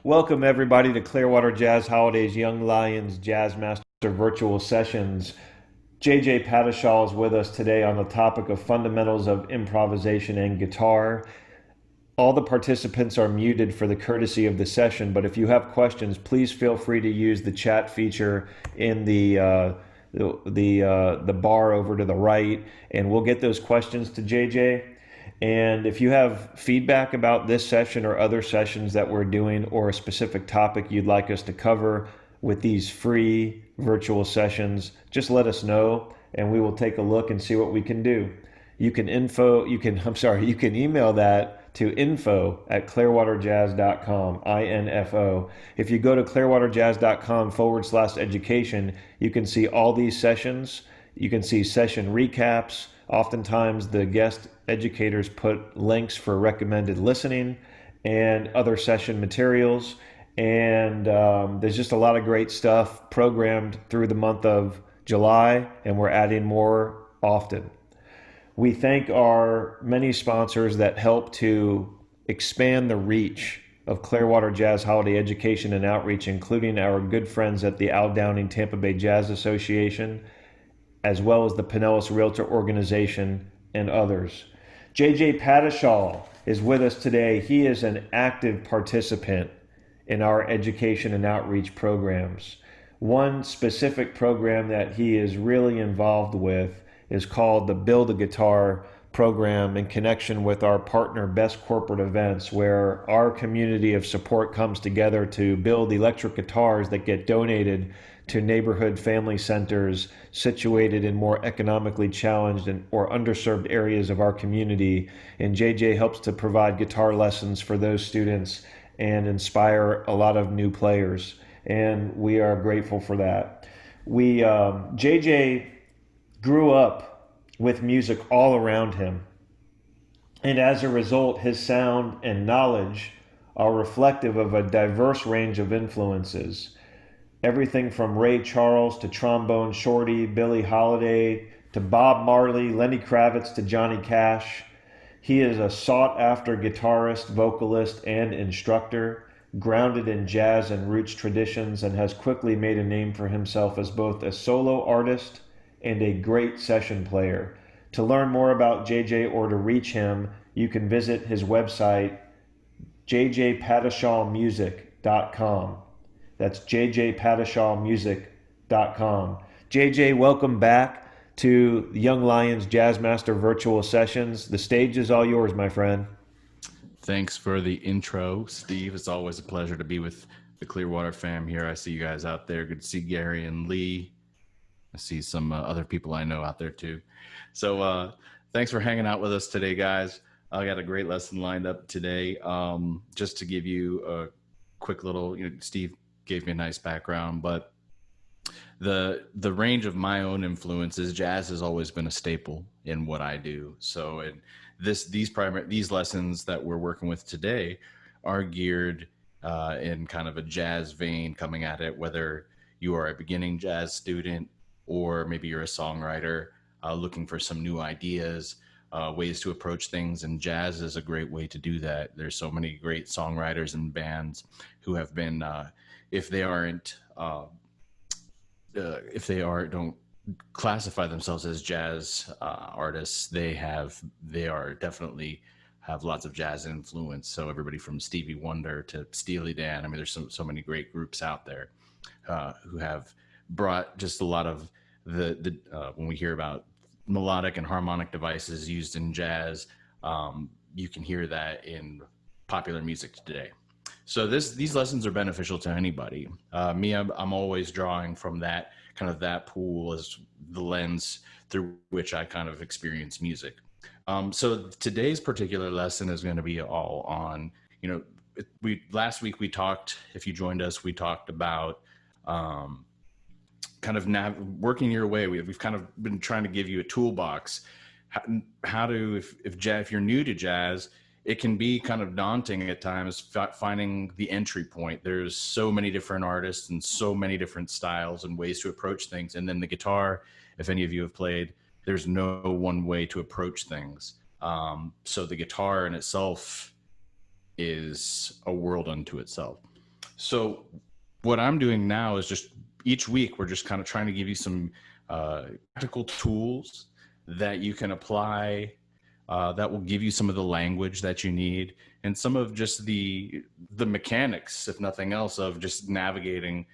Welcome everybody to Clearwater Jazz Holiday's Young Lions Jazz Master Virtual Sessions. JJ Patishall is with us today on the topic of fundamentals of improvisation and guitar. All the participants are muted for the courtesy of the session, but if you have questions, please feel free to use the chat feature in the bar over to the right, and we'll get those questions to JJ. And if you have feedback about this session or other sessions that we're doing, or a specific topic you'd like us to cover with these free virtual sessions, just let us know and we will take a look and see what we can do. You can email that to info@clearwaterjazz.com, info. If you go to clearwaterjazz.com/education, you can see all these sessions. You can see session recaps. Oftentimes the guest educators put links for recommended listening and other session materials. And there's just a lot of great stuff programmed through the month of July, and we're adding more often. We thank our many sponsors that help to expand the reach of Clearwater Jazz Holiday Education and Outreach, including our good friends at the Al Downing Tampa Bay Jazz Association, as well as the Pinellas Realtor Organization and others. JJ Patishall is with us today. He is an active participant in our education and outreach programs. One specific program that he is really involved with is called the Build a Guitar program, in connection with our partner Best Corporate Events, where our community of support comes together to build electric guitars that get donated to neighborhood family centers situated in more economically challenged or underserved areas of our community. And JJ helps to provide guitar lessons for those students and inspire a lot of new players. And we are grateful for that. JJ grew up with music all around him. And as a result, his sound and knowledge are reflective of a diverse range of influences. Everything from Ray Charles to Trombone Shorty, Billie Holiday, to Bob Marley, Lenny Kravitz to Johnny Cash. He is a sought-after guitarist, vocalist, and instructor, grounded in jazz and roots traditions, and has quickly made a name for himself as both a solo artist and a great session player. To learn more about JJ or to reach him, you can visit his website, jjpatishallmusic.com. That's jjpatishallmusic.com. JJ, welcome back to Young Lions Jazz Master Virtual Sessions. The stage is all yours, my friend. Thanks for the intro, Steve. It's always a pleasure to be with the Clearwater fam here. I see you guys out there. Good to see Gary and Lee. I see some other people I know out there too. So thanks for hanging out with us today, guys. I got a great lesson lined up today. Just to give you a quick little, Steve gave me a nice background, but the range of my own influences, jazz has always been a staple in what I do. So these lessons that we're working with today are geared in kind of a jazz vein, coming at it, whether you are a beginning jazz student or maybe you're a songwriter looking for some new ideas, ways to approach things, and jazz is a great way to do that. There's so many great songwriters and bands who have been, if they don't classify themselves as jazz artists, they are definitely have lots of jazz influence. So everybody from Stevie Wonder to Steely Dan. I mean, there's so many great groups out there who have brought just a lot of the when we hear about melodic and harmonic devices used in jazz, you can hear that in popular music today. So these lessons are beneficial to anybody. I'm always drawing from that pool as the lens through which I kind of experience music. So today's particular lesson is going to be all on, last week we talked, if you joined us, we talked about kind of working your way. We've kind of been trying to give you a toolbox, how to, if you're new to jazz, it can be kind of daunting at times finding the entry point. There's so many different artists and so many different styles and ways to approach things. And then the guitar if any of you have played, there's no one way to approach things. So the guitar in itself is a world unto itself. So what I'm doing now is just each week, we're just kind of trying to give you some practical tools that you can apply that will give you some of the language that you need and some of just the mechanics, if nothing else, of just navigating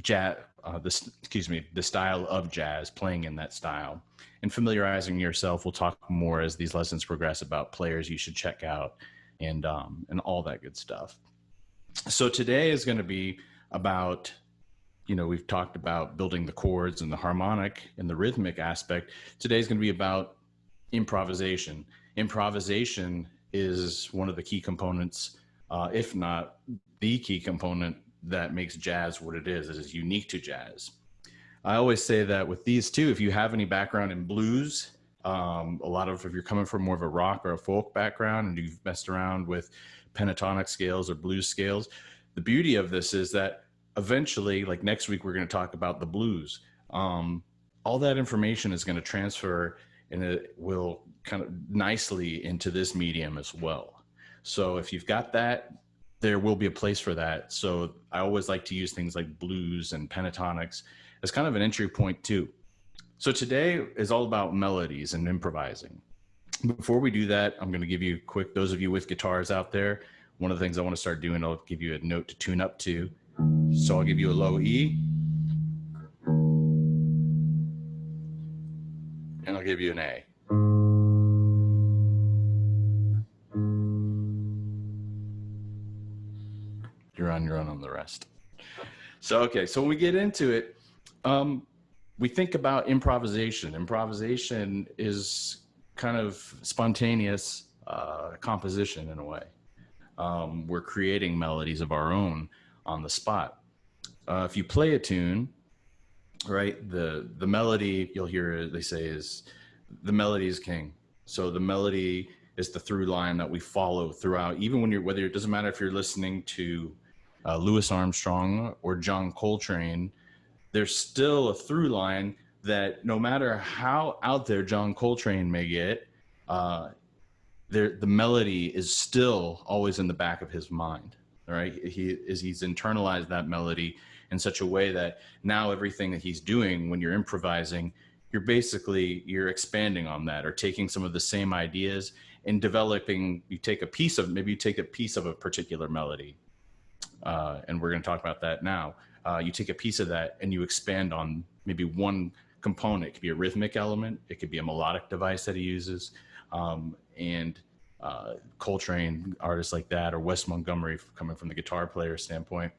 jazz, the style of jazz, playing in that style, and familiarizing yourself. We'll talk more as these lessons progress about players you should check out and all that good stuff. So today is going to be about, we've talked about building the chords and the harmonic and the rhythmic aspect. Today is going to be about improvisation. Improvisation is one of the key components, if not the key component, that makes jazz what it is. It is unique to jazz. I always say that with these two, if you have any background in blues, if you're coming from more of a rock or a folk background and you've messed around with pentatonic scales or blues scales, the beauty of this is that eventually, like next week, we're going to talk about the blues. All that information is going to transfer, and it will kind of nicely into this medium as well. So if you've got that, there will be a place for that. So I always like to use things like blues and pentatonics as kind of an entry point too. So today is all about melodies and improvising. Before we do that, I'm going to give you a quick, those of you with guitars out there, one of the things I want to start doing, I'll give you a note to tune up to. So I'll give you a low E, and I'll give you an A. You're on your own on the rest. So, okay, so when we get into it, we think about improvisation. Improvisation is kind of spontaneous composition in a way. We're creating melodies of our own on the spot. If you play a tune, right, the melody, you'll hear they say is the melody is king. So the melody is the through line that we follow throughout, even when it doesn't matter if you're listening to Louis Armstrong or John Coltrane, there's still a through line that no matter how out there John Coltrane may get, the melody is still always in the back of his mind, right? He's internalized that melody in such a way that now everything that he's doing when you're improvising, you're expanding on that or taking some of the same ideas and developing. You take a piece of a particular melody, and we're going to talk about that now. You take a piece of that and you expand on maybe one component. It could be a rhythmic element. It could be a melodic device that he uses. And Coltrane, artists like that, or Wes Montgomery, coming from the guitar player standpoint,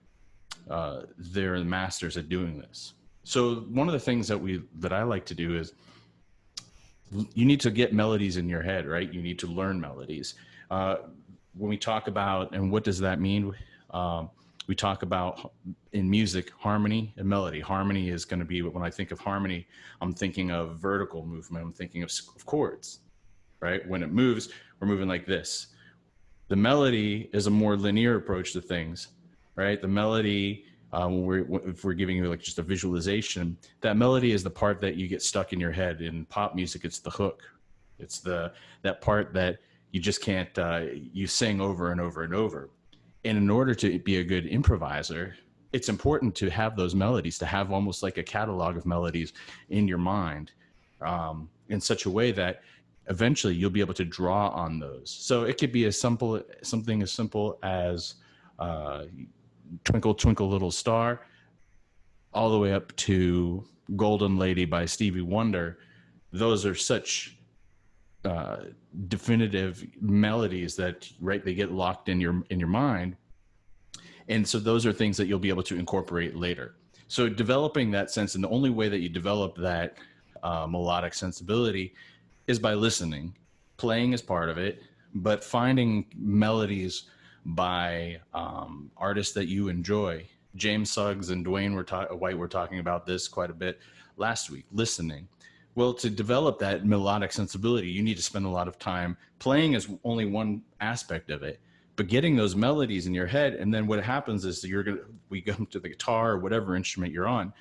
they're the masters at doing this. So one of the things that I like to do is you need to get melodies in your head, right? You need to learn melodies. When we talk about, and what does that mean? We talk about in music, harmony and melody. Harmony is going to be, when I think of harmony, I'm thinking of vertical movement. I'm thinking of chords, right? When it moves, we're moving like this. The melody is a more linear approach to things, right? The melody, if we're giving you like just a visualization, that melody is the part that you get stuck in your head. In pop music, it's the hook. It's that part that you just can't, you sing over and over and over. And in order to be a good improviser, it's important to have those melodies, to have almost like a catalog of melodies in your mind, in such a way that eventually you'll be able to draw on those. So it could be something as simple as Twinkle, Twinkle, Little Star, all the way up to Golden Lady by Stevie Wonder. Those are such definitive melodies that, right, they get locked in your mind. And so those are things that you'll be able to incorporate later. So developing that sense, and the only way that you develop that melodic sensibility is by listening. Playing is part of it, but finding melodies by artists that you enjoy. James Suggs and Dwayne White were talking about this quite a bit last week, listening. Well, to develop that melodic sensibility, you need to spend a lot of time. Playing is only one aspect of it, but getting those melodies in your head. And then what happens is we go to the guitar or whatever instrument you're on,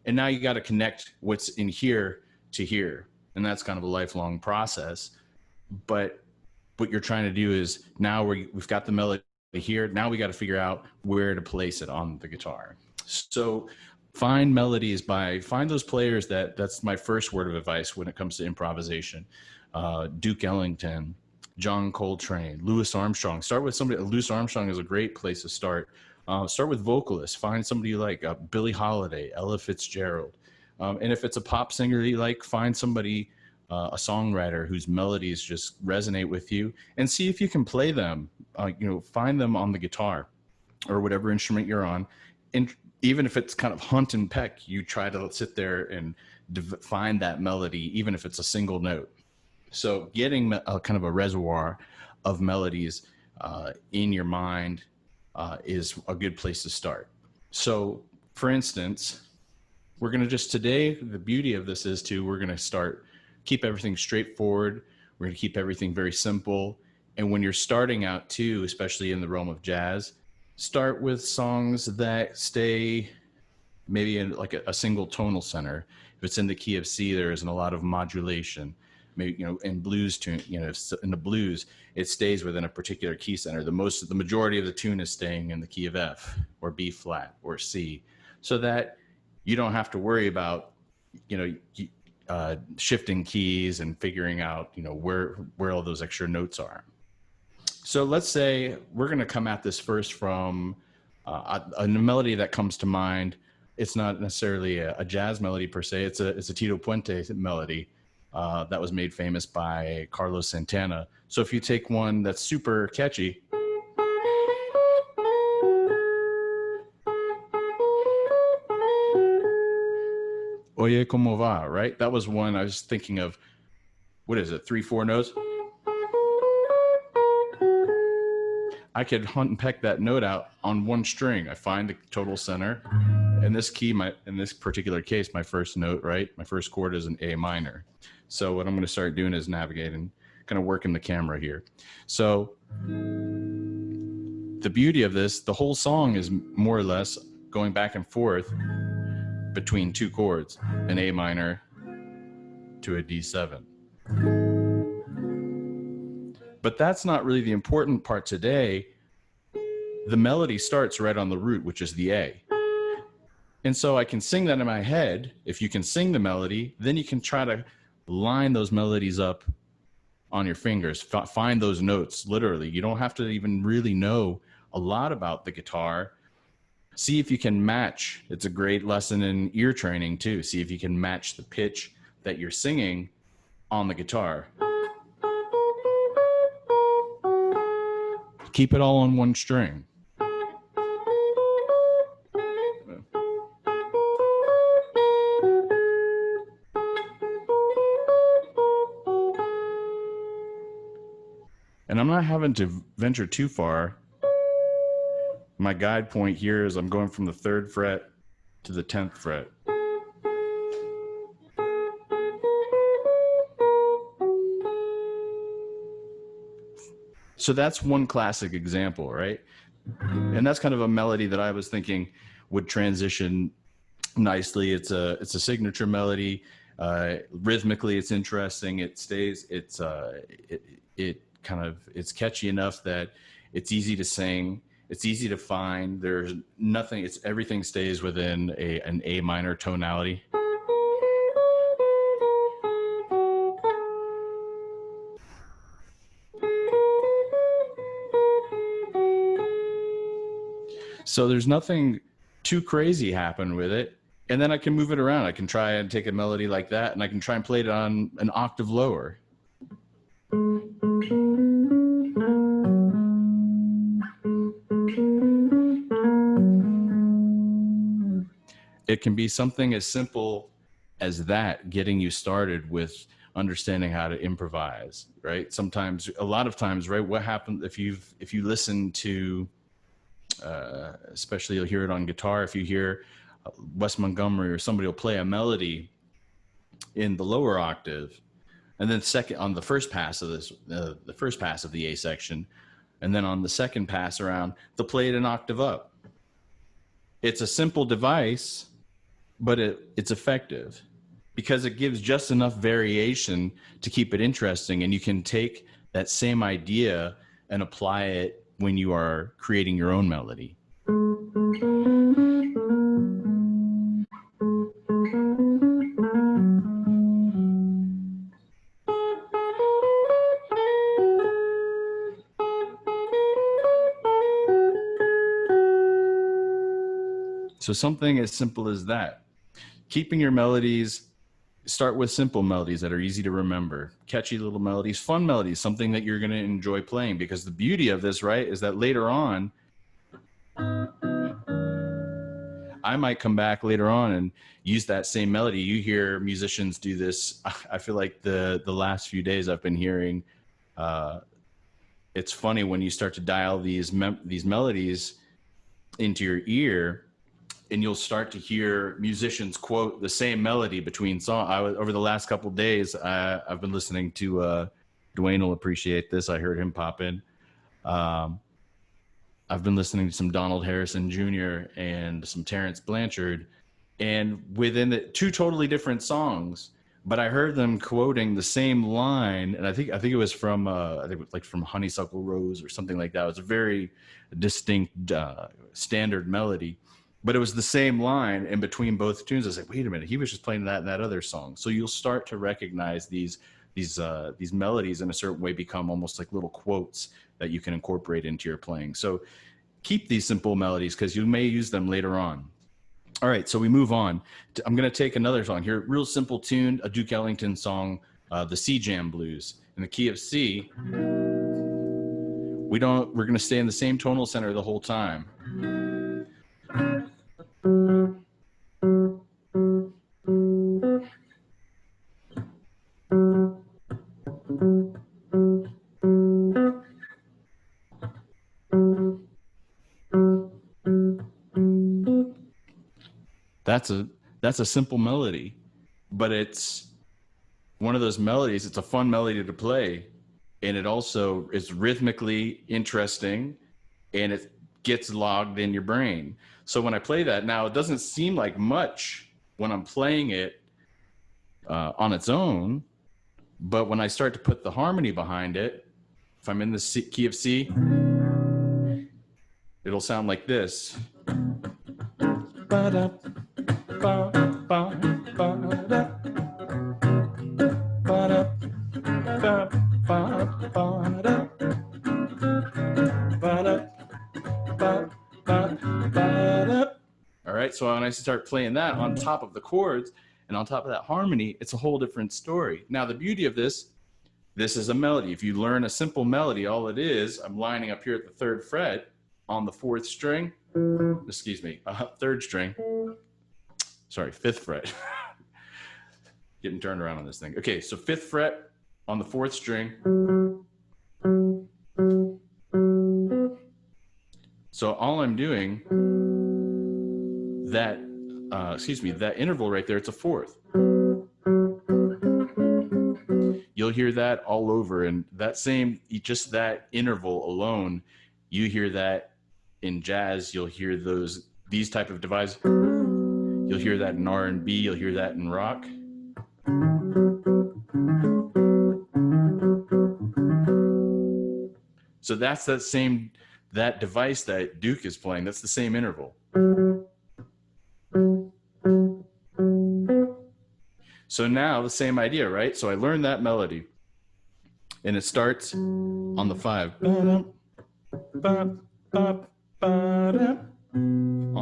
And now you got to connect what's in here to here. And that's kind of a lifelong process. But what you're trying to do is now we've got the melody here. Now we got to figure out where to place it on the guitar. So find melodies find those players that's my first word of advice when it comes to improvisation. Duke Ellington, John Coltrane, Louis Armstrong. Start with somebody. Louis Armstrong is a great place to start. Start with vocalists. Find somebody you like, Billie Holiday, Ella Fitzgerald. And if it's a pop singer that you like, find somebody, a songwriter whose melodies just resonate with you, and see if you can play them. Find them on the guitar or whatever instrument you're on. And even if it's kind of hunt and peck, you try to sit there and find that melody, even if it's a single note. So getting a kind of a reservoir of melodies in your mind is a good place to start. So, for instance, we're going to today, the beauty of this is we're going to keep everything straightforward. We're going to keep everything very simple. And when you're starting out too, especially in the realm of jazz, start with songs that stay maybe in like a single tonal center. If it's in the key of C, there isn't a lot of modulation. Maybe, in blues tune, in the blues, it stays within a particular key center. The majority of the tune is staying in the key of F or B flat or C, so that you don't have to worry about, shifting keys and figuring out, where all those extra notes are. So let's say we're going to come at this first from a melody that comes to mind. It's not necessarily a jazz melody per se. It's a Tito Puente melody that was made famous by Carlos Santana. So if you take one that's super catchy, Oye como va, right? That was one I was thinking of. What is it? 3-4 notes. I could hunt and peck that note out on one string. I find the total center. In this key, in this particular case, my first note, right? My first chord is an A minor. So what I'm going to start doing is navigating, kind of working the camera here. So the beauty of this, the whole song is more or less going back and forth between two chords, an A minor to a D7. But that's not really the important part today. The melody starts right on the root, which is the A. And so I can sing that in my head. If you can sing the melody, then you can try to line those melodies up on your fingers. Find those notes, literally. You don't have to even really know a lot about the guitar. See if you can match. It's a great lesson in ear training, too. See if you can match the pitch that you're singing on the guitar. Keep it all on one string. And I'm not having to venture too far. My guide point here is I'm going from the 3rd fret to the 10th fret. So that's one classic example, right? And that's kind of a melody that I was thinking would transition nicely. It's a signature melody. Rhythmically, it's interesting. It stays. It's catchy enough that it's easy to sing. It's easy to find. There's nothing. Everything stays within an A minor tonality. So there's nothing too crazy happen with it. And then I can move it around. I can try and take a melody like that, and I can try and play it on an octave lower. It can be something as simple as that, getting you started with understanding how to improvise, right? A lot of times, right, what happens if you listen to, especially you'll hear it on guitar, if you hear Wes Montgomery or somebody will play a melody in the lower octave, and then on the first pass of the first pass of the A section, and then on the second pass around, they'll play it an octave up. It's a simple device, but it's effective because it gives just enough variation to keep it interesting. And you can take that same idea and apply it when you are creating your own melody. So something as simple as that. Keeping your melodies, start with simple melodies that are easy to remember, catchy little melodies, fun melodies, something that you're going to enjoy playing. Because the beauty of this, right, is that later on, I might come back later on and use that same melody. You hear musicians do this. I feel like the last few days I've been hearing, it's funny when you start to dial these melodies into your ear, and you'll start to hear musicians quote the same melody between songs. Over the last couple of days, I've been listening to Dwayne will appreciate this. I heard him pop in. I've been listening to some Donald Harrison Jr. and some Terrence Blanchard, and within the two totally different songs, but I heard them quoting the same line, and I think it was from from Honeysuckle Rose or something like that. It was a very distinct standard melody. But it was the same line in between both tunes. I was like, wait a minute, he was just playing that in that other song. So you'll start to recognize these melodies in a certain way become almost like little quotes that you can incorporate into your playing. So keep these simple melodies because you may use them later on. All right, so we move on. I'm going to take another song here, real simple tune, a Duke Ellington song, the C Jam Blues. In the key of C, we're going to stay in the same tonal center the whole time. That's a simple melody, but it's one of those melodies. It's a fun melody to play, and it also is rhythmically interesting, and it gets logged in your brain. So when I play that now, it doesn't seem like much when I'm playing it on its own, but when I start to put the harmony behind it, if I'm in the key of C, it'll sound like this. Ba-da, ba, ba, ba-da, ba-da, ba, ba, ba-da, ba-da, ba, ba, ba-da. All right, so when I start playing that on top of the chords and on top of that harmony, it's a whole different story. Now, the beauty of this is a melody. If you learn a simple melody, all it is, I'm lining up here at the 3rd fret on the 4th string, excuse me, 3rd string, sorry, 5th fret. Getting turned around on this thing. Okay, so 5th fret on the 4th string. So all I'm doing, that interval right there, it's a 4th. You'll hear that all over, and just that interval alone, you hear that in jazz. You'll hear these type of divides. You'll hear that in R&B. You'll hear that in rock. So that's that device that Duke is playing. That's the same interval. So now the same idea, right? So I learned that melody, and it starts on the 5. On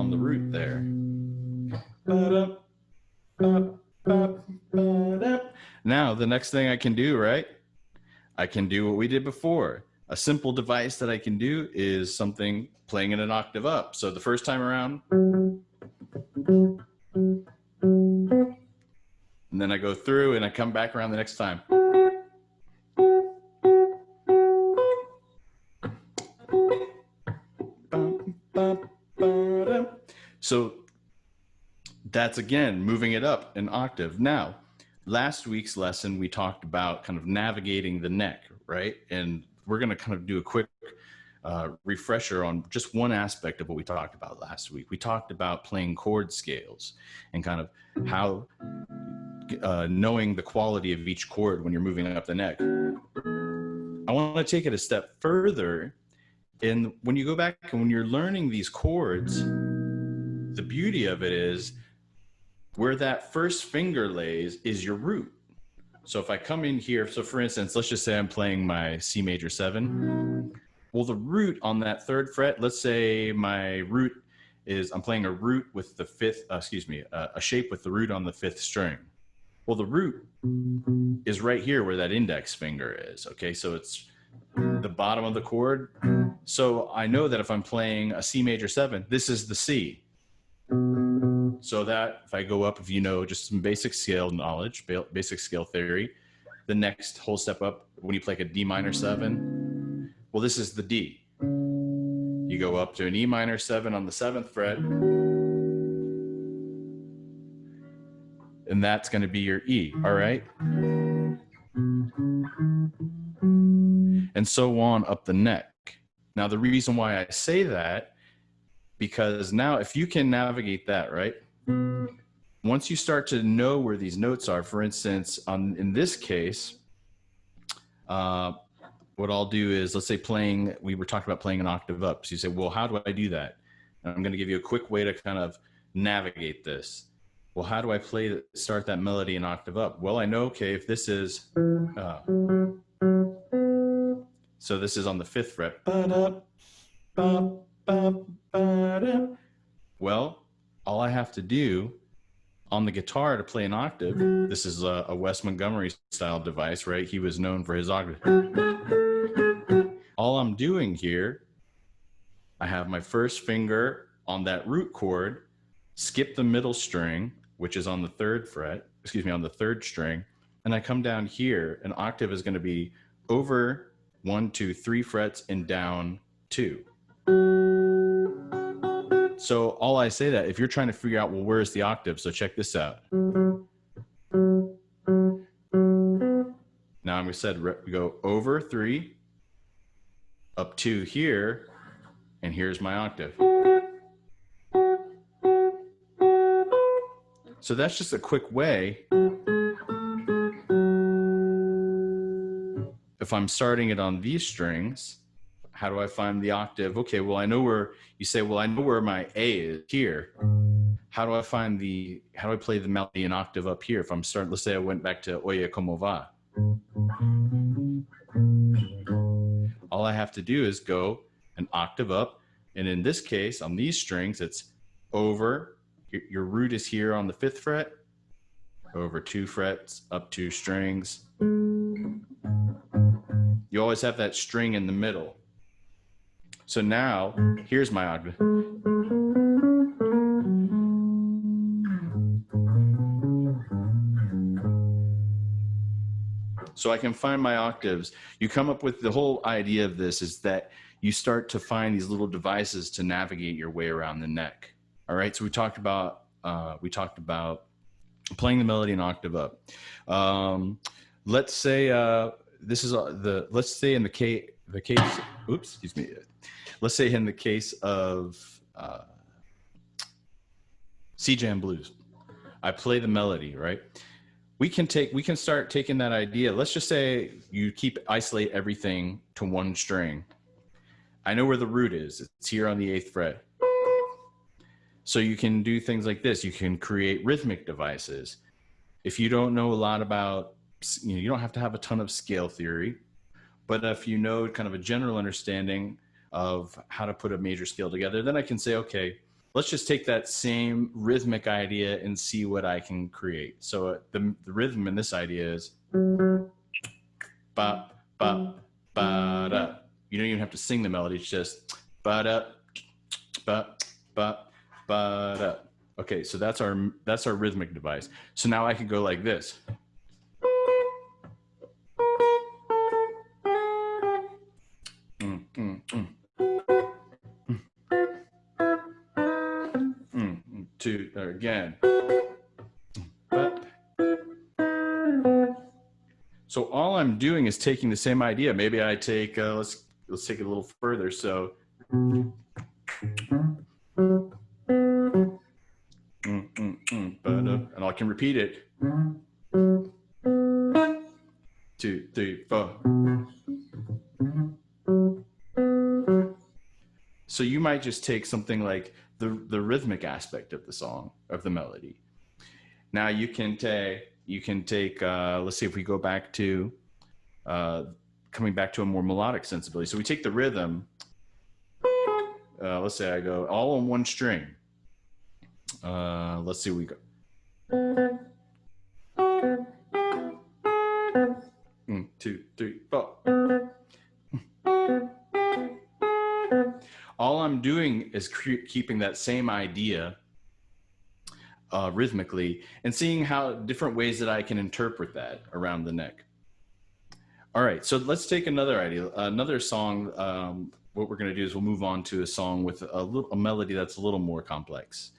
the root there. Now the next thing I can do, right? I can do what we did before. A simple device that I can do is something playing in an octave up. So the first time around, and then I go through and I come back around the next time. So that's, again, moving it up an octave. Now, last week's lesson, we talked about kind of navigating the neck, right? And we're going to kind of do a quick refresher on just one aspect of what we talked about last week. We talked about playing chord scales and kind of how knowing the quality of each chord when you're moving up the neck. I want to take it a step further. And when you go back and when you're learning these chords, the beauty of it is where that first finger lays is your root. So if I come in here, so for instance, let's just say I'm playing my C major 7. Well, the root on that 3rd fret, let's say my root is, I'm playing a root with the 5th, a shape with the root on the 5th string. Well, the root is right here where that index finger is, okay? So it's the bottom of the chord. So I know that if I'm playing a C major 7, this is the C. So that if I go up, if you know just some basic scale knowledge, basic scale theory, the next whole step up, when you play like a D minor 7, well, this is the D. You go up to an E minor 7 on the 7th fret, and that's going to be your E, all right? And so on up the neck. Now, the reason why I say that, because now if you can navigate that, right? Once you start to know where these notes are, for instance, in this case, what I'll do is, let's say we were talking about playing an octave up. So you say, well, how do I do that? And I'm going to give you a quick way to kind of navigate this. Well, how do I start that melody an octave up? Well, I know, okay, if this is, so this is on the 5th fret. Well, all I have to do on the guitar to play an octave, this is a Wes Montgomery style device, right? He was known for his octave. All I'm doing here, I have my first finger on that root chord, skip the middle string, which is on the 3rd fret, on the 3rd string, and I come down here. An octave is going to be over 1, 2, 3 frets and down 2. So all I say that if you're trying to figure out, well, where's the octave? So check this out. Now we said we go over 3, up 2 here, and here's my octave. So that's just a quick way. If I'm starting it on these strings, how do I find the octave? Okay, well, I know where you say, well, I know where my A is here. How do I play the melody an octave up here? If I'm starting, let's say I went back to Oye Como Va. All I have to do is go an octave up. And in this case, on these strings, it's over. Your root is here on the 5th fret, over 2 frets, up 2 strings. You always have that string in the middle. So now, here's my octave. So I can find my octaves. You come up with the whole idea of this is that you start to find these little devices to navigate your way around the neck. All right, so we talked about playing the melody an octave up. Let's say let's say in the case. Oops, excuse me. Let's say in the case of C jam blues, I play the melody, right? We can start taking that idea. Let's just say you isolate everything to one string. I know where the root is. It's here on the 8th fret. So you can do things like this. You can create rhythmic devices. If you don't know a lot about, you don't have to have a ton of scale theory, but if you know kind of a general understanding of how to put a major scale together, then I can say, okay, let's just take that same rhythmic idea and see what I can create. So the rhythm in this idea is ba, ba, ba, da. You don't even have to sing the melody. It's just ba, da, ba, ba, ba, da. Okay, so that's our rhythmic device. So now I can go like this. Two, again. So all I'm doing is taking the same idea. Maybe I take, let's let's take it a little further. So and I can repeat it. 2, 3, 4. So you might just take something like the rhythmic aspect of the song, of the melody. Now you can take let's see if we go back to coming back to a more melodic sensibility. So we take the rhythm. Let's say I go all on one string. Let's see, we go. 1, 2, 3, 4. All I'm doing is keeping that same idea rhythmically and seeing how different ways that I can interpret that around the neck. All right, so let's take another idea, another song. What we're going to do is we'll move on to a song with a melody that's a little more complex.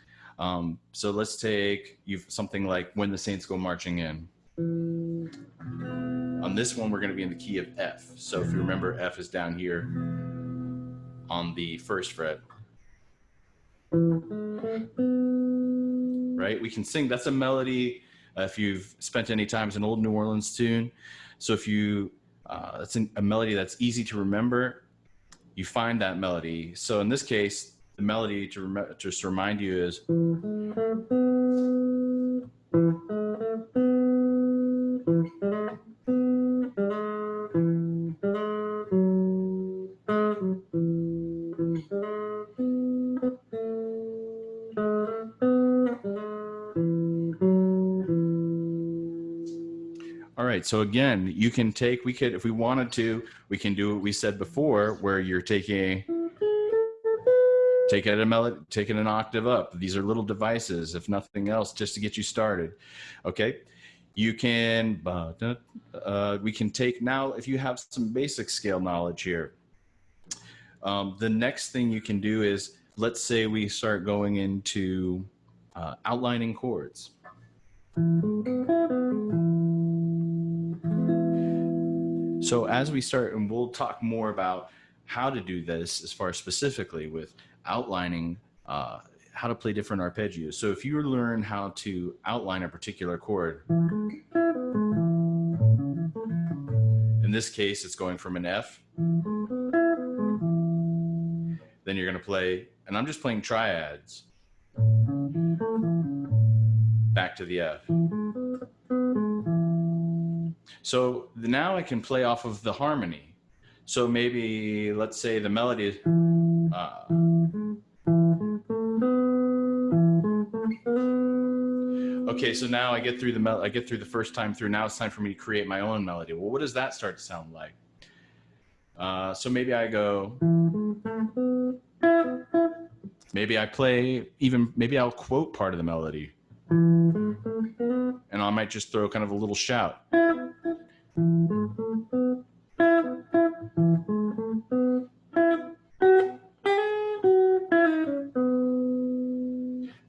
So let's take something like When the Saints Go Marching In. On this one, we're going to be in the key of F. So if you remember, F is down here on the first fret. Right? We can sing. That's a melody if you've spent any time as an old New Orleans tune. So if you, that's a melody that's easy to remember, you find that melody. So in this case, the melody just to remind you is. All right, so again, you can take, we could, if we wanted to, we can do what we said before, where you're taking a melody, taking an octave up. These are little devices, if nothing else, just to get you started. Okay, you can, we can take now, if you have some basic scale knowledge here, the next thing you can do is, let's say we start going into outlining chords. So as we start, and we'll talk more about how to do this as far as specifically with outlining how to play different arpeggios. So if you learn how to outline a particular chord, in this case, it's going from an F. Then you're going to play, and I'm just playing triads, back to the F. So now I can play off of the harmony. So maybe, let's say the melody is, okay, so now I get through the first time through. Now it's time for me to create my own melody. Well, what does that start to sound like? So maybe I go, maybe I play, maybe I'll quote part of the melody. And I might just throw kind of a little shout.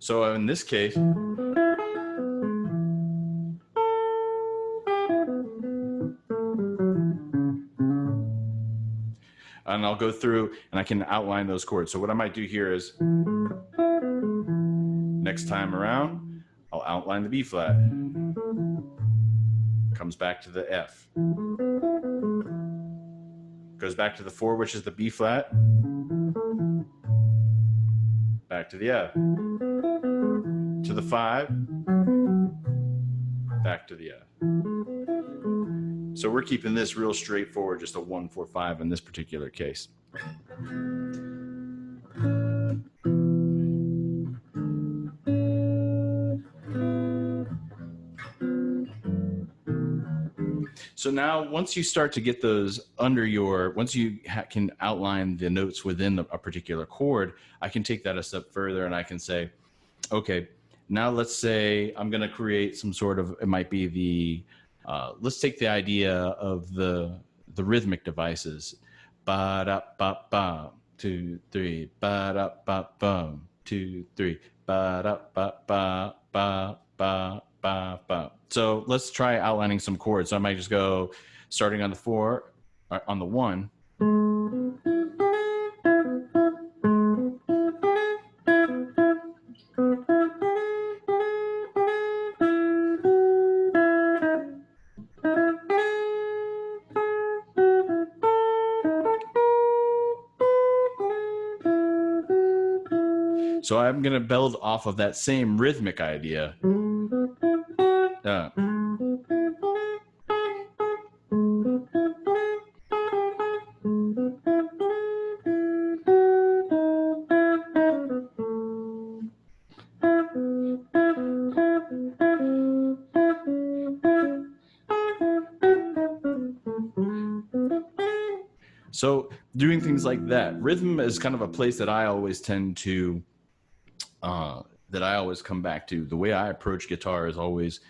So in this case, and I'll go through and I can outline those chords. So what I might do here is, next time around, I'll outline the B flat. Comes back to the F. Goes back to the 4, which is the B flat. Back to the F. To the 5. Back to the F. So we're keeping this real straightforward, just a 1, 4, 5 in this particular case. So now once you start to get those under your, once you can outline the notes within a particular chord, I can take that a step further and I can say, okay, now let's say I'm going to create some sort of, it might be the, let's take the idea of the rhythmic devices. Ba-da-ba-ba, 2, 3, ba-da-ba-ba, 2, 3, ba-da-ba-ba-ba-ba-ba-ba. So let's try outlining some chords. So I might just go starting on the 4, on the 1. So I'm going to build off of that same rhythmic idea. So doing things like that, rhythm is kind of a place that I always tend to, that I always come back to. The way I approach guitar is always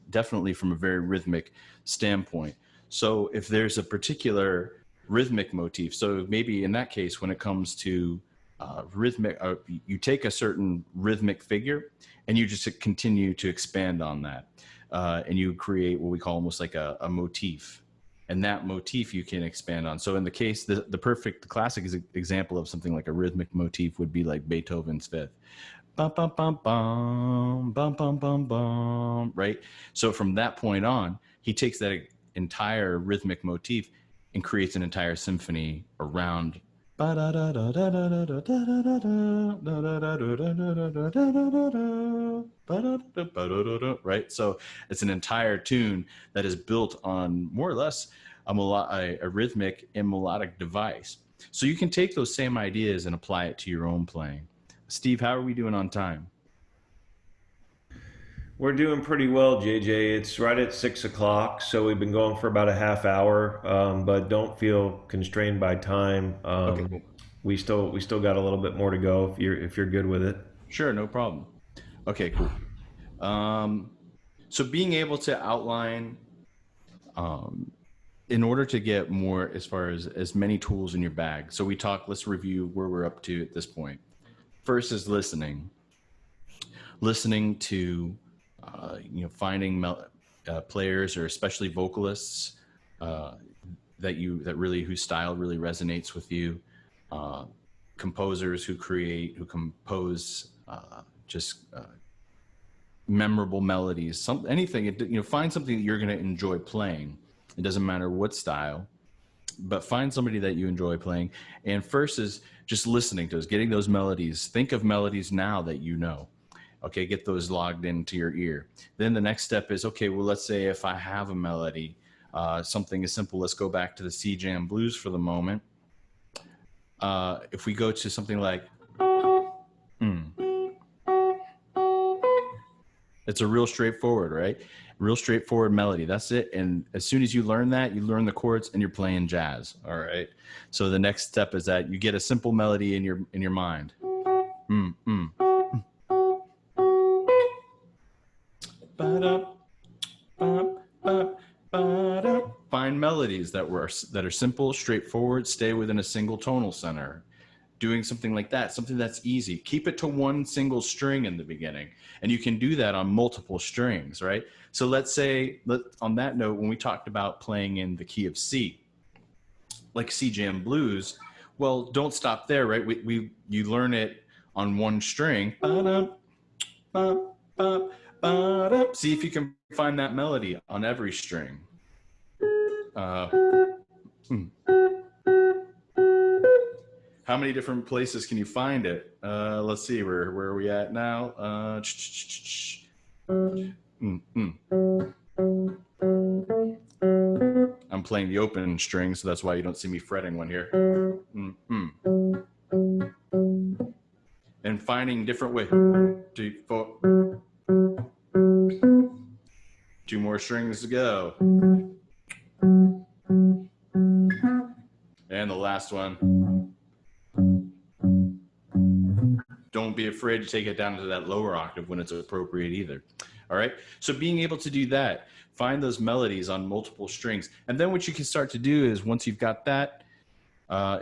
definitely from a very rhythmic standpoint. So if there's a particular rhythmic motif, so maybe in that case, when it comes to rhythmic, you take a certain rhythmic figure and you just continue to expand on that. And you create what we call almost like a motif. And that motif you can expand on. So in the case, the perfect classic example of something like a rhythmic motif would be like Beethoven's Fifth. Bum, bum, bum, bum, bum, bum, bum, bum, right? So from that point on, he takes that entire rhythmic motif and creates an entire symphony around. Right? So it's an entire tune that is built on more or less a rhythmic and melodic device. So you can take those same ideas and apply it to your own playing. Steve, how are we doing on time? We're doing pretty well, JJ. It's right at 6 o'clock, so we've been going for about a half hour, but don't feel constrained by time. Okay, cool. We still got a little bit more to go if you're good with it. Sure, no problem. Okay, cool. So being able to outline, in order to get more as far as many tools in your bag. So let's review where we're up to at this point. First is listening to, finding players or especially vocalists whose style really resonates with you. Composers who compose memorable melodies, anything, find something that you're going to enjoy playing. It doesn't matter what style, but find somebody that you enjoy playing. And first is just listening to those, getting those melodies. Think of melodies now that you know. Okay, get those logged into your ear. Then the next step is, okay, well, let's say if I have a melody, something as simple, let's go back to the C jam blues for the moment. If we go to something like, it's a real straightforward, right? Real straightforward melody. That's it. And as soon as you learn that, you learn the chords and you're playing jazz. All right. So the next step is that you get a simple melody in your mind. Find melodies that are simple, straightforward, stay within a single tonal center. Doing something like that, something that's easy. Keep it to one single string in the beginning. And you can do that on multiple strings, right? So let's say, on that note, when we talked about playing in the key of C, like C jam blues, well, don't stop there, right? You learn it on one string. See if you can find that melody on every string. How many different places can you find it? Let's see, where are we at now? I'm playing the open string, so that's why you don't see me fretting one here. And finding different ways. 2, 4. 2 more strings to go. And the last one. Don't be afraid to take it down to that lower octave when it's appropriate either. All right. So being able to do that, find those melodies on multiple strings. And then what you can start to do is once you've got that,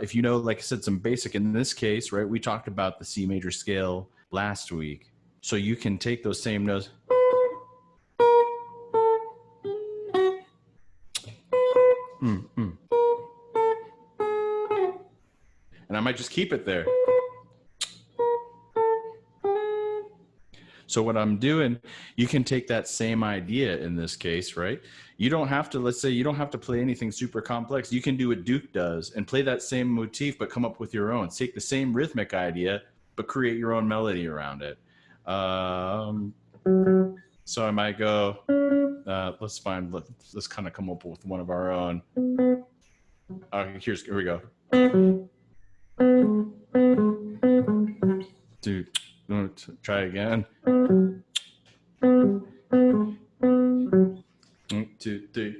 if you know, like I said, some basic, in this case, right, we talked about the C major scale last week. So you can take those same notes. And I might just keep it there. So what I'm doing, you can take that same idea in this case, right? You don't have to, let's say you don't have to play anything super complex. You can do what Duke does and play that same motif, but come up with your own. Take the same rhythmic idea but create your own melody around it. So I might go, let's kind of come up with one of our own. Here we go. Try again. 1, 2, 3.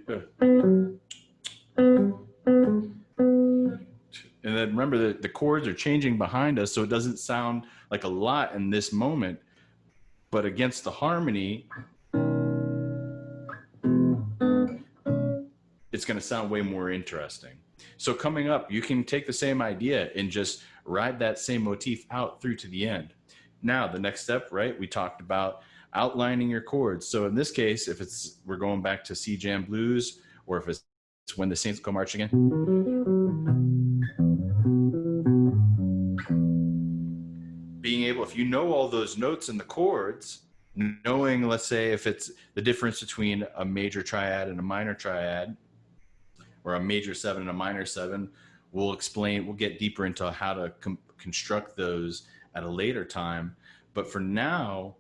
And then remember that the chords are changing behind us, so it doesn't sound like a lot in this moment, but against the harmony, it's going to sound way more interesting. So coming up, you can take the same idea and just ride that same motif out through to the end. Now, the next step, right? We talked about outlining your chords. So in this case, if we're going back to C Jam Blues, or if it's When the Saints Go Marching In. Being able, if you know all those notes in the chords, knowing, let's say, if it's the difference between a major triad and a minor triad, or a major 7 and a minor 7, we'll get deeper into how to construct those at a later time. But for now,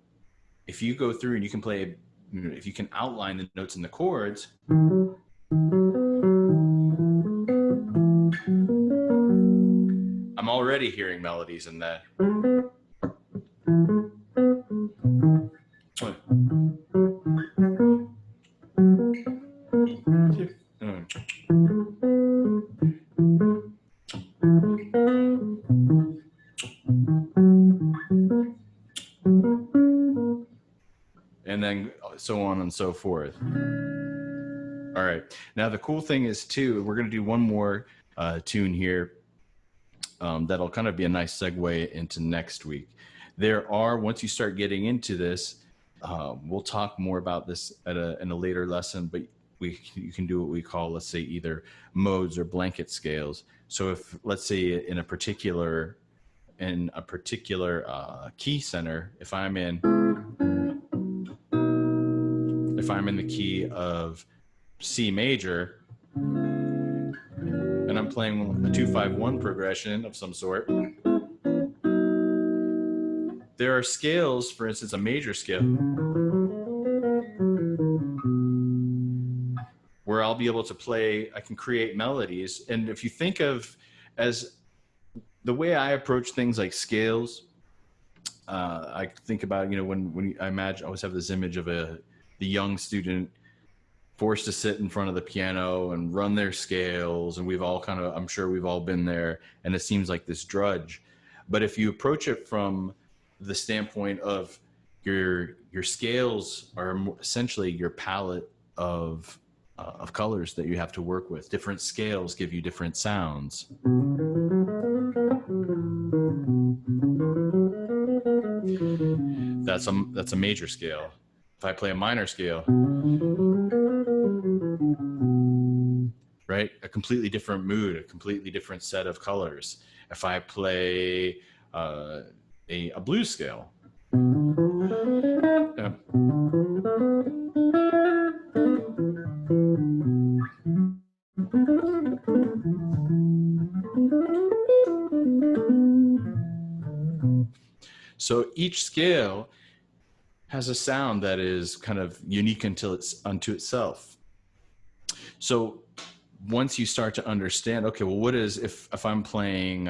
if you go through and you can play, if you can outline the notes in the chords, I'm already hearing melodies in that. And then so on and so forth. All right. Now, the cool thing is, too, we're going to do one more tune here that'll kind of be a nice segue into next week. Once you start getting into this, we'll talk more about this in a later lesson, but you can do what we call, let's say, either modes or blanket scales. So if, let's say, in a particular key center, if I'm in the key of C major and I'm playing a 2-5-1 progression of some sort, there are scales, for instance, a major scale, where I'll be able to play, I can create melodies. And if you think of as the way I approach things like scales, I think about, when I imagine, I always have this image of the young student forced to sit in front of the piano and run their scales. And I'm sure we've all been there, and it seems like this drudge. But if you approach it from the standpoint of your scales are essentially your palette of colors that you have to work with. Different scales give you different sounds. That's a major scale. If I play a minor scale, right, a completely different mood, a completely different set of colors. If I play a blues scale, so each scale has a sound that is kind of unique unto itself. So once you start to understand, okay, well, what is, if I'm playing,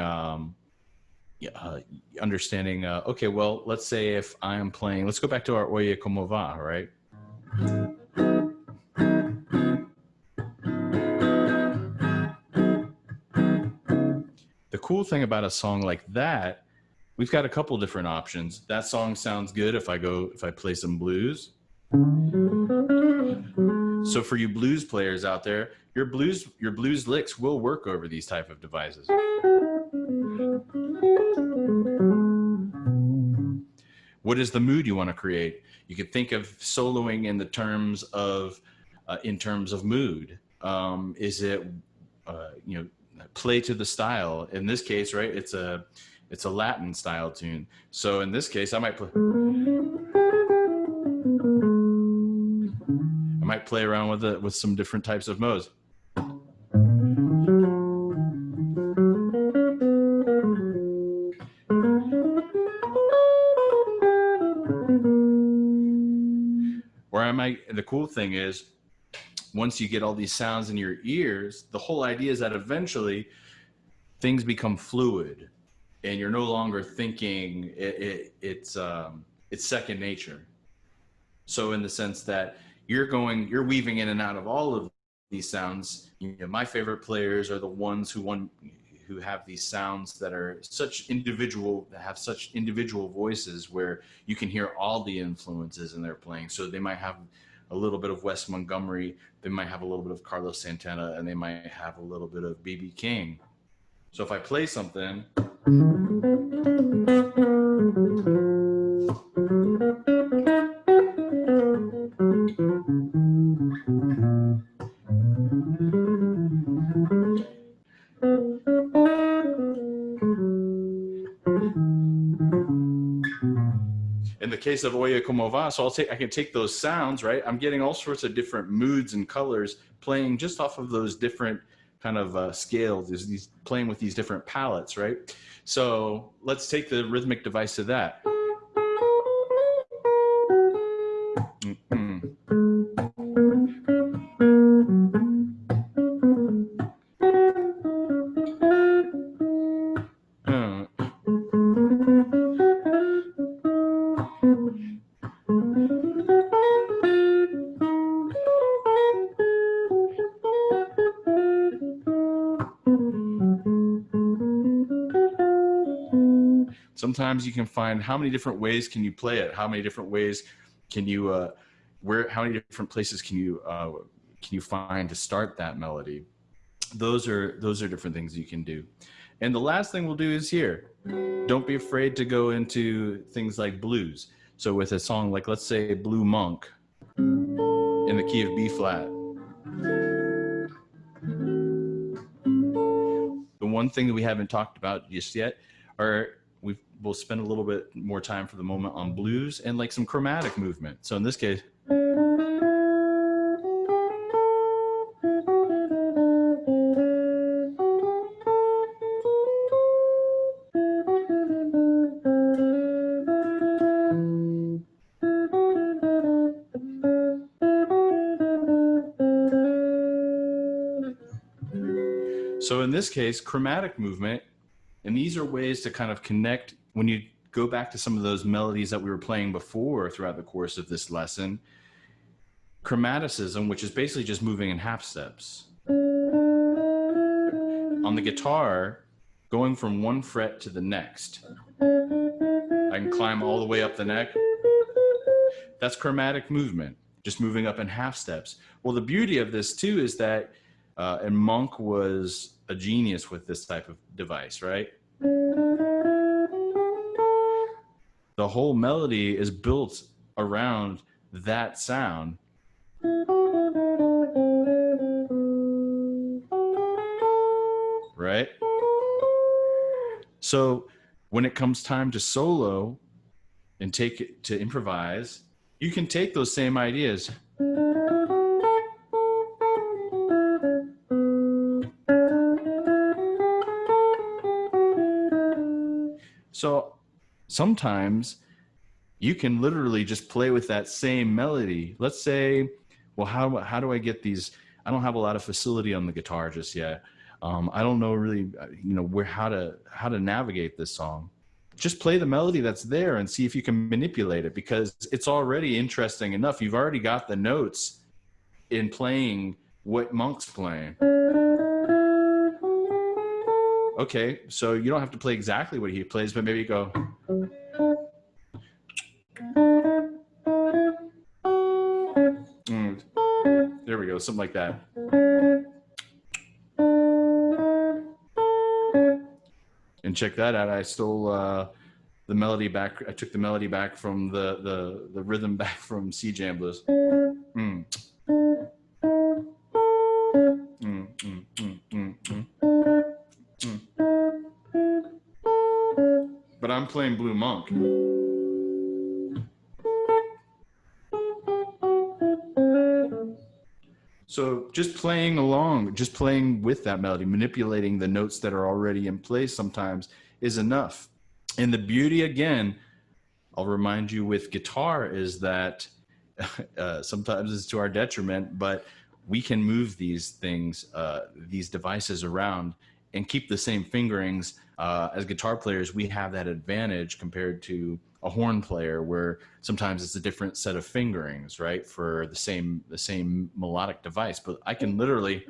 understanding, okay, well, let's say if I'm playing, let's go back to our Oye Como Va, right? The cool thing about a song like that, we've got a couple different options. That song sounds good if I play some blues. So for you blues players out there, your blues licks will work over these type of devices. What is the mood you want to create? You could think of soloing in terms of mood. Is it play to the style? In this case, right, it's a Latin style tune. So in this case, I might play around with some different types of modes. the cool thing is, once you get all these sounds in your ears, the whole idea is that eventually things become fluid, and you're no longer thinking it's second nature. So in the sense that you're weaving in and out of all of these sounds. You know, my favorite players are the ones who have these sounds that are that have such individual voices, where you can hear all the influences in their playing. So they might have a little bit of Wes Montgomery, they might have a little bit of Carlos Santana, and they might have a little bit of B.B. King. So if I play something, in the case of Oye Como Va, so I can take those sounds, right? I'm getting all sorts of different moods and colors playing just off of those different kind of scales, these playing with these different palettes, right? So let's take the rhythmic device to that. Sometimes you can find how many different ways can you play it, how many different ways can you how many different places can you find to start that melody. Those are different things you can do. And the last thing we'll do is here. Don't be afraid to go into things like blues. So with a song like, let's say, Blue Monk in the key of B flat. The one thing that we haven't talked about just yet we'll spend a little bit more time for the moment on blues and like some chromatic movement. So in this case, chromatic movement, and these are ways to kind of connect when you go back to some of those melodies that we were playing before throughout the course of this lesson. Chromaticism, which is basically just moving in half steps. On the guitar, going from one fret to the next. I can climb all the way up the neck. That's chromatic movement, just moving up in half steps. Well, the beauty of this too is that, and Monk was a genius with this type of device, right? The whole melody is built around that sound. Right? So when it comes time to solo and to improvise, you can take those same ideas. So sometimes you can literally just play with that same melody. Let's say, well, how do I get these? I don't have a lot of facility on the guitar just yet. I don't know really, how to navigate this song. Just play the melody that's there and see if you can manipulate it, because it's already interesting enough. You've already got the notes in playing what Monk's playing. Okay, so you don't have to play exactly what he plays, but maybe you go. There we go, something like that. And check that out. I stole the melody back. I took the melody back from the rhythm back from C Jamblers. But I'm playing Blue Monk. So just playing along, just playing with that melody, manipulating the notes that are already in place sometimes is enough. And the beauty, again, I'll remind you with guitar, is that sometimes it's to our detriment, but we can move these things, these devices around and keep the same fingerings. As guitar players, we have that advantage compared to a horn player, where sometimes it's a different set of fingerings, right, for the same melodic device. But I can literally,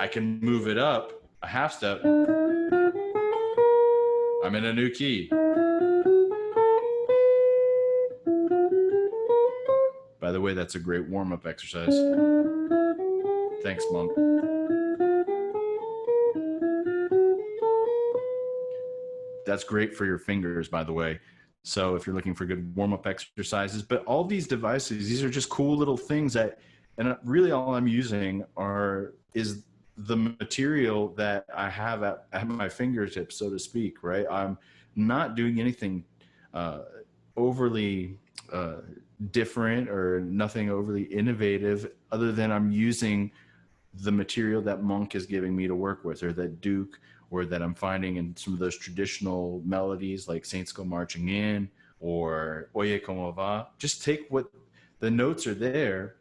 I can move it up a half step. I'm in a new key. By the way, that's a great warm-up exercise. Thanks, Monk. That's great for your fingers, by the way. So if you're looking for good warm-up exercises, but all these devices, these are just cool little things that, and really all I'm using is the material that I have at my fingertips, so to speak, right? I'm not doing anything overly different or nothing overly innovative, other than I'm using the material that Monk is giving me to work with, or that Duke, or that I'm finding in some of those traditional melodies like Saints Go Marching In or Oye Como Va. Just take what the notes are there,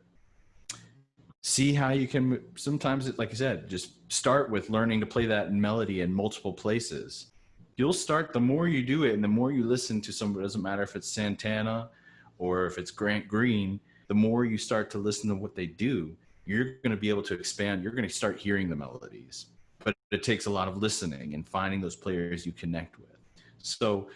see how you can, sometimes, like I said, just start with learning to play that melody in multiple places. You'll start, the more you do it and the more you listen to somebody, it doesn't matter if it's Santana or if it's Grant Green, the more you start to listen to what they do, you're going to be able to expand. You're going to start hearing the melodies, but it takes a lot of listening and finding those players you connect with. So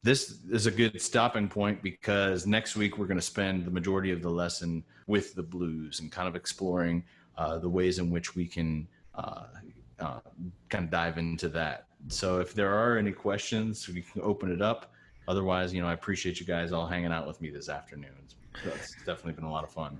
this is a good stopping point, because next week we're going to spend the majority of the lesson with the blues and kind of exploring the ways in which we can kind of dive into that. So if there are any questions, we can open it up. Otherwise, I appreciate you guys all hanging out with me this afternoon. It's definitely been a lot of fun.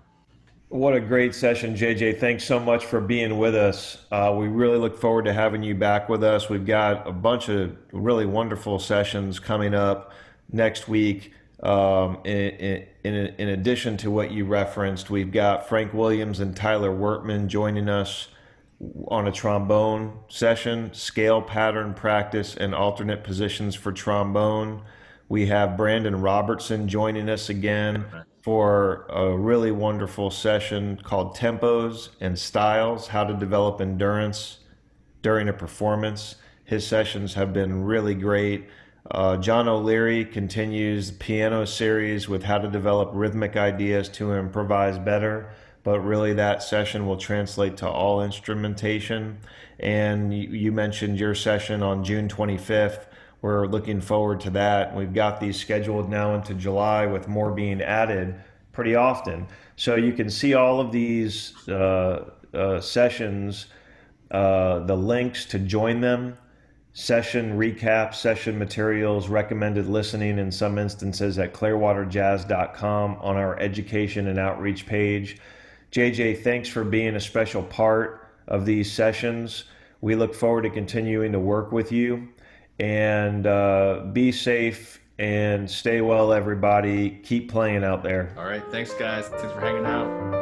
What a great session, JJ. Thanks so much for being with us. We really look forward to having you back with us. We've got a bunch of really wonderful sessions coming up next week. In addition to what you referenced, we've got Frank Williams and Tyler Wertman joining us on a trombone session, scale pattern practice and alternate positions for trombone. We have Brandon Robertson joining us again for a really wonderful session called Tempos and Styles, How to Develop Endurance During a Performance. His sessions have been really great. John O'Leary continues the piano series with how to develop rhythmic ideas to improvise better, but really that session will translate to all instrumentation. And you mentioned your session on June 25th. We're looking forward to that. We've got these scheduled now into July, with more being added pretty often. So you can see all of these sessions, the links to join them, session recap, session materials, recommended listening in some instances at clearwaterjazz.com on our education and outreach page. JJ, thanks for being a special part of these sessions. We look forward to continuing to work with you. And be safe and stay well, everybody. Keep playing out there. All right. Thanks, guys. Thanks for hanging out.